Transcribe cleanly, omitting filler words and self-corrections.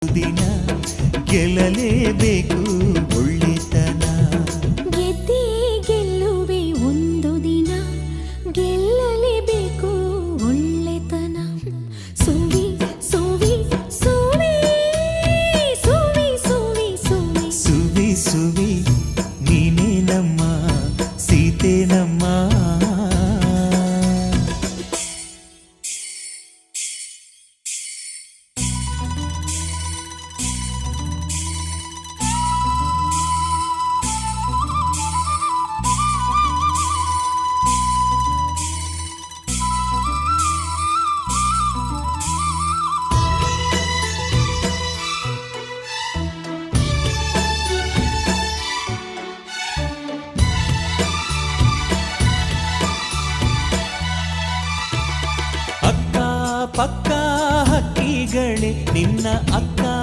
ದಿನ ಗೆಲ್ಲಲೇಬೇಕು ಒಳ್ಳೆತನ. ಗೆದ್ದೇ ಗೆಲ್ಲುವೆ ಒಂದು ದಿನ, ಗೆಲ್ಲಲೇಬೇಕು ಒಳ್ಳೆತನ. ಸುವಿ ಸುವಿ ಸುವಿ ಸುವಿ ಸುವಿ ಸುವಿ ಸುವಿ ಸುವಿ ನೀನೇ ನಮ್ಮ ಸೀತೆ ನಮ್ಮ. ಅಕ್ಕ ಪಕ್ಕ ಹಕ್ಕಿಗಳೇ ನಿನ್ನ ಅಕ್ಕ